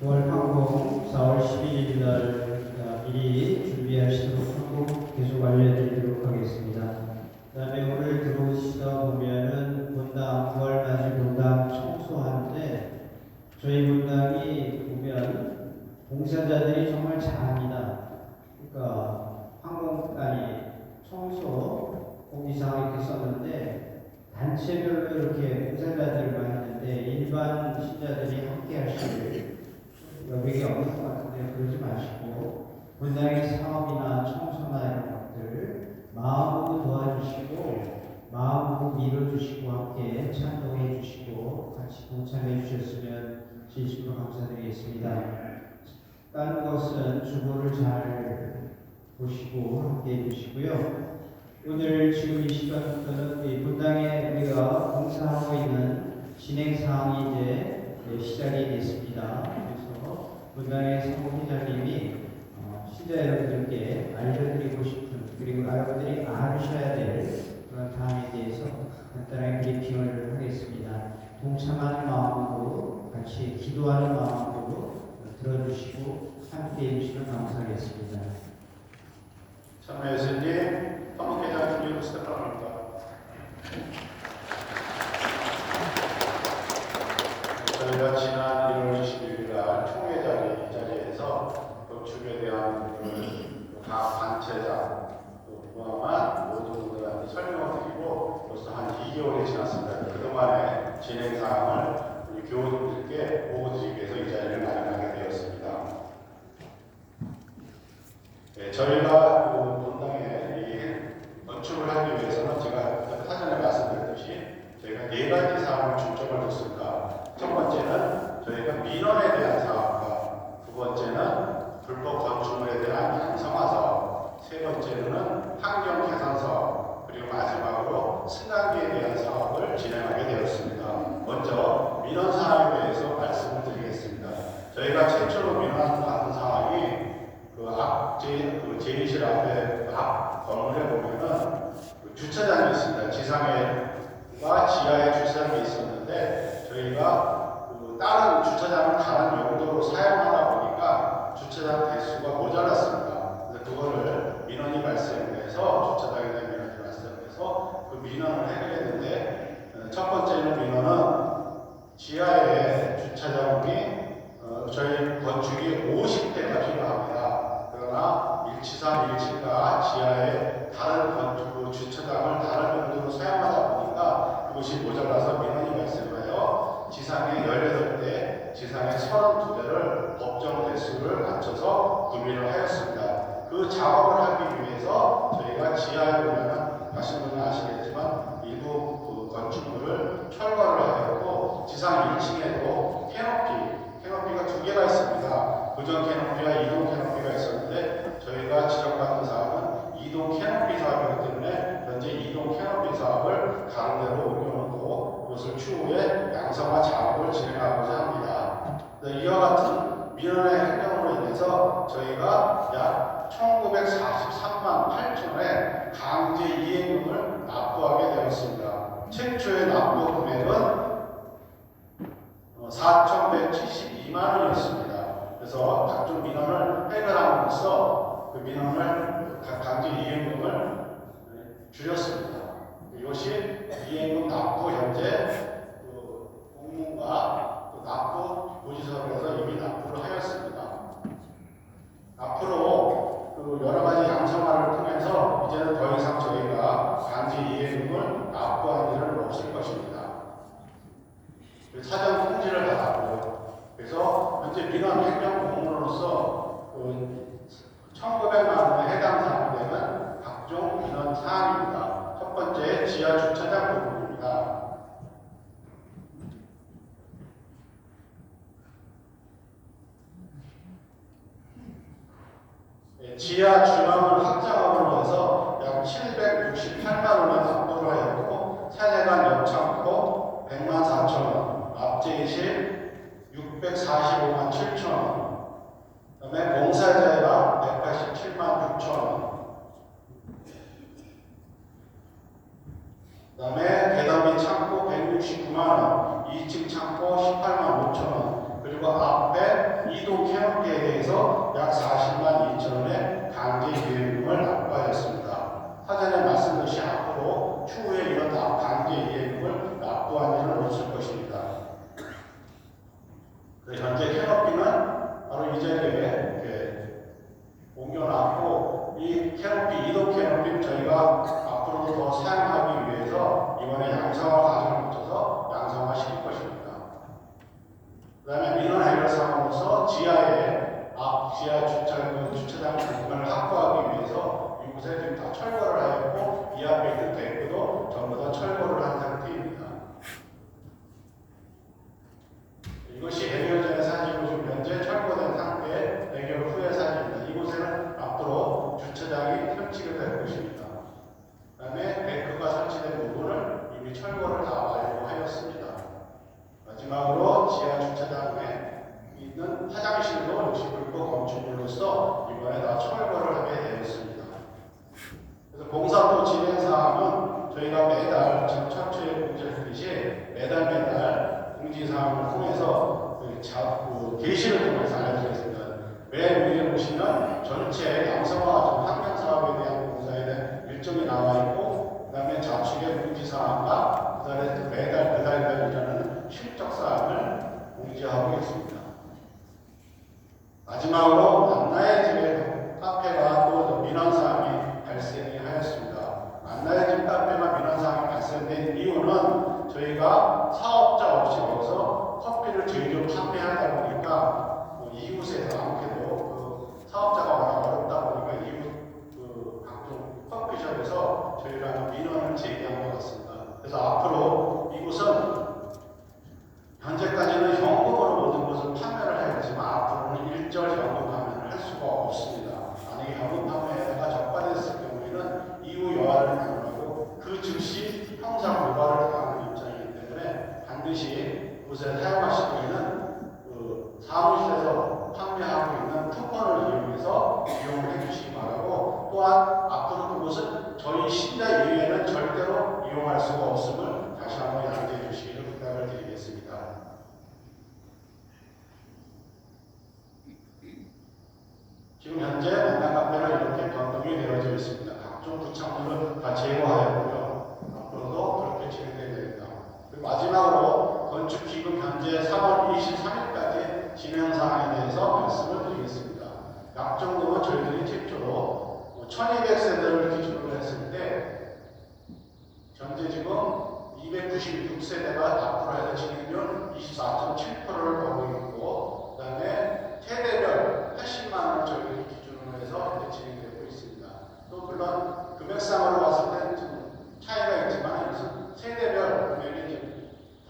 6월 항공 4월 11일 날 미리 준비하시도록 하고 계속 알려드리도록 하겠습니다. 그 다음에 오늘 들어오시다 보면은 본당 9월 맞이 본당 청소하는데 저희 본당이 보면 봉사자들이 정말 잘합니다. 그러니까 항공단이 청소 공지사항 이렇게 썼는데 단체별로 이렇게 봉사자들을 많이 하는데 일반 신자들이 함께 하실 여백이 없는 것 같은데 그러지 마시고 본당의 사업이나 청소나 이런 것들 마음으로 도와주시고 마음으로 밀어주시고 함께 찬동해 주시고 같이 동참해 주셨으면 진심으로 감사드리겠습니다. 다른 것은 주보를 잘 보시고 함께 해주시고요. 오늘 지금 이 시간부터는 이 본당에 우리가 봉사하고 있는 진행 사항이 이제 시작이 됐습니다. 그래서 본당의 사무회장님이 신자 여러분들께 알려드리고 싶은 그리고 여러분들이 알으셔야 될 그런 사항에 대해서 간단하게 브리핑을 하겠습니다. 동참하는 마음으로 같이 기도하는 마음으로 들어주시고 함께 해주시면 감사하겠습니다. 참여 예수님 사무회장 준비로 시작합니다. 저희가 지난 1월 22일 날 총회 자리 이 자리에서 건축에 대한 각 단체장 포함한 모든 분들한테 설명을 드리고 벌써 한 2개월이 지났습니다. 그동안의 진행 사항을 우리 교우님들께 보고 드리기 위해서 이 자리를 마련하게 되었습니다. 네, 저희가 본당에 이 건축을 하기 위해서는 제가 사전에 말씀드렸듯이 저희가 4가지 사항을 중점을 뒀습니다. 첫 번째는 저희가 민원에 대한 사업과 두 번째는 불법 건축물에 대한 양성화 사업, 세 번째는 환경 개선 사업, 그리고 마지막으로 승강기에 대한 사업을 진행하게 되었습니다. 먼저 민원 사항에 대해서 말씀을 드리겠습니다. 저희가 최초로 민원 받은 사항이 제일실 앞에 앞 건물에 보면은 주차장이 있습니다. 지상에와 지하에 주차장이 있었는데 저희가 다른 주차장을 다른 용도로 사용하다 보니까 주차장 대수가 모자랐습니다. 그래서 그거를 민원이 발생해서 주차장에 대한 민원이 발생해서 그 민원을 해결했는데 첫 번째는 민원은 지하에 주차장이 저희 건축이 50대가 필요합니다. 그러나 1치상 1층과 지하에 다른 건축 주차장을 다른 용도로 사용하다 보니까 그것이 모자라서 민원이 발생하여 지상에 18대, 지상에 32대를 법정 대수를 맞춰서 구비를 하였습니다. 그 작업을 하기 위해서 저희가 지하에 보면 하신 분은 아시겠지만 일부 건축물을 철거를 하였고 지상 1층에도 캐노피가 2개가 있습니다. 고정 캐노피와 이동 캐노피가 있었는데 저희가 지적받은 사업은 이동 캐노피 사업이기 때문에 현재 이동 캐노피 사업을 다른 데로 옮겨놓고 그것을 추후에 양성화 작업을 진행하고자 합니다. 이와 같은 민원의 행정으로 인해서 저희가 약 1943만 8천원의 강제 이행금을 납부하게 되었습니다. 최초의 납부 금액은 4,172만 원이었습니다. 그래서 각종 민원을 해결함으로써 위해서 그 민원을 강제 이행금을 줄였습니다. 이것이 이행금 납부 현재 그 공문과 그 납부 고지서에서 이미 납부를 하였습니다. 앞으로 그 여러 가지 양성화를 통해서 이제는 더 이상 저희가 강제 이행금을 납부할 일은 없을 것입니다. 사전 통지를 받았고요. 그래서 현재 민원 행정 공무원으로서 그 1,900만 원에 해당 사항이 되는 각종 민원 사항입니다. 첫 번째 지하 주차장 부분입니다. 지하 주방을 확장함으로 해서 약 768만 원을 납부를 하였고 세대간 옆창고 100만 4천 원, 앞제이실 645만 7천 원, 그다음에 공사자가 187만 6천 원, 그다음에 계단비 창고 169만 원, 2층 창고 18만 5천 원, 그리고 앞에 이동 캐논기에 대해서 약 40만 2천 원의 강제 이행금을 납부하였습니다. 사전에 말씀드린 앞으로 추후에 이런 강제 이행금을 납부한 일은 없을 것입니다. 현재 캐논비는 바로 이 자리에 이렇게 옮겨놨고, 이 캐논비, 이동 캐논비는 저희가 앞으로도 더 사용하기 위해서 이번에 양성화 과정을 거쳐서 양성화 시킬 것입니다. 그 다음에 민원 해결 상황으로서 지하에 지하 주차장 공간을 확보하기 위해서 이곳에 지금 다 철거를 하였고, 이 앞에 있는 데크도 전부 다 철거를 한 상태입니다. 이것이 100여 전의 사진으로 지금 현재 철거된 상태의 100여 후의 사진입니다. 이곳에는 앞으로 주차장이 설치가 될 것입니다. 그 다음에 데크가 설치된 부분을 이미 철거를 다 완료하였습니다. 마지막으로 지하 주차장에 있는 화장실도 역시 불법 건축물로서 이번에 다 철거를 하게 되었습니다. 그래서 공사도 진행 사항은 저희가 매달 지금 첫째 공지했듯이 매달 공지사항을 통해서 게시를 통해서 알려드리겠습니다. 맨 위에 보시면 전체 양성화 환경 사업에 대한 공사에 대한 일정이 나와 있고, 그 다음에 좌측에 공지사항과 그 다음에 매달 일하는 실적 사항을 공지하고 있습니다. 마지막으로 만나의 집에 카페가 또 민원 사항이 발생이 하였습니다. 만나의 집 카페가 민원 사항이 발생된 이유는 저희가 사업자 없이 거기서 커피를 제조 판매하다 보니까 이웃에서 아무래도 그 사업자가 워낙 어렵다 보니까 이웃 각종 커피숍에서 저희가 민원을 제기한 것 같습니다. 그래서 앞으로 이곳은 현재까지는 현금으로 모든 것을 판매를 하였지만 앞으로는 일절 현금 판매를 할 수가 없습니다. 만약에 현금 판매가 적발됐을 경우에는 이후 여하를 당하고 그 즉시 형사 고발을 당하는 입장이기 때문에 반드시 그곳에 사용하실 때에는 그 사무실에서 판매하고 있는 쿠폰을 이용해서 이용을 해주시기 바라고, 또한 앞으로 그곳은 저희 신자 이외에는 절대로 이용할 수가 없음을 다시 한번 양해해 주시기를 부탁을 드리겠습니다. 지금 현재 만남 카페는 이렇게 변동이 되어져 있습니다. 각종 부착물을 다 제거하였고요. 앞으로도 그렇게 진행되게 됩니다. 그리고 마지막으로 건축기금 현재 3월 23일까지 진행 사항에 대해서 말씀을 드리겠습니다. 약정금은 저희들이 최초로 1200세대를 기준으로 했을 때 현재 지금 296세대가 납부를 해서 진행률 24.7%를 보고 있고, 그 다음에 세대별 80만 원을 저희들이 기준으로 해서 진행되고 있습니다. 또 물론 금액상으로 봤을 때는 좀 차이가 있지만 이것은 세대별 금액이 좀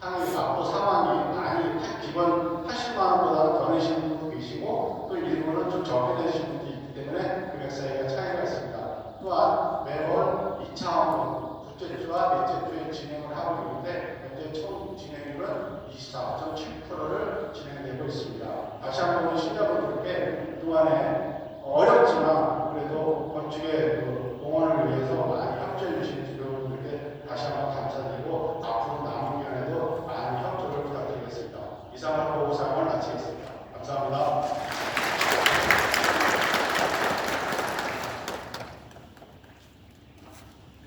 상위 납부 상황이 많이 기본 80만 원보다는 더 내시는 분도 계시고, 또 일부는 좀 적게 내시는 분도 있기 때문에 금액 사이가 차이가 있습니다. 또한 매월 2차원 둘째 주와 넷째 주에 진행을 하고 있는데 현재 총 진행률은 24.7%를 진행되고 있습니다. 다시 한번 신자분들께 그동안에 어렵지만 그래도 건축의 공헌을 위해서 많이 협조해 주신 주변분들께 다시 한번 감사드리고 앞으로 남은 기간에도 많은 협조를 부탁드리겠습니다. 이상을 보고사항을 마치겠습니다. 감사합니다.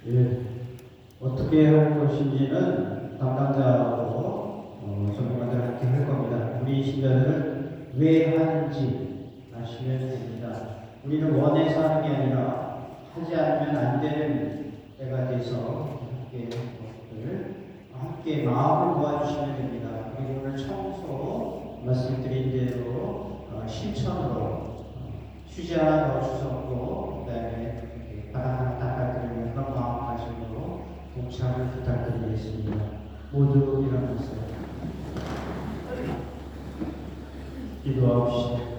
예, 어떻게 할 것인지는 담당자하고 전문가들한테 할 겁니다. 우리 신자들은 왜 하는지 아시면 됩니다. 우리는 원해서 하는 게 아니라 하지 않으면 안 되는 때가 돼서 함께 마음을 모아주시면 됩니다. 그리고 오늘 청소 말씀드린 대로 실천으로 휴지 하나 더 주셨고 그다음에 바닥 하나 닦아드리는 그런 마음가짐으로 동참을 부탁드리겠습니다. 모두 일어나세요. 기도합시다.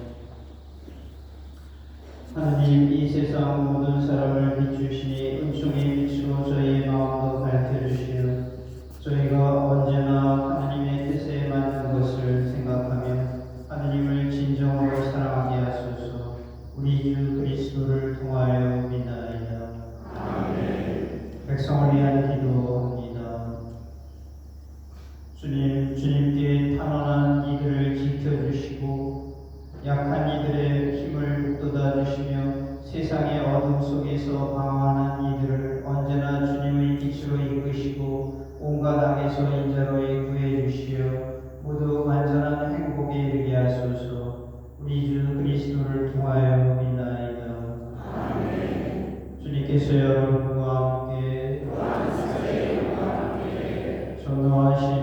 하나님, 이 세상 모든 사람을 비추시니 은총의 빛으로 저희의 마음도 밝혀주시오. 저희가 언제나 하나님의 뜻에 맞는 것을 생각하며 하나님을 진정으로 사랑하게 하소서. 우리 주 그리스도를 통하여 믿나이다. 아멘. 백성을 위한 기도합니다. 주님께 탄원한 이들을 지켜주시고 약한 이들의 힘을 북돋아 주시며 세상의 어둠 속에서 방황하는 이들을 언제나 주님의 빛으로 이끄시고 온갖 악에서 인자로이 구해 주시어 모두 완전한 행복에 이르게 하소서. 우리 주 그리스도를 통하여 믿나이다. 아멘. 주님께서 여러분과 함께 전능하신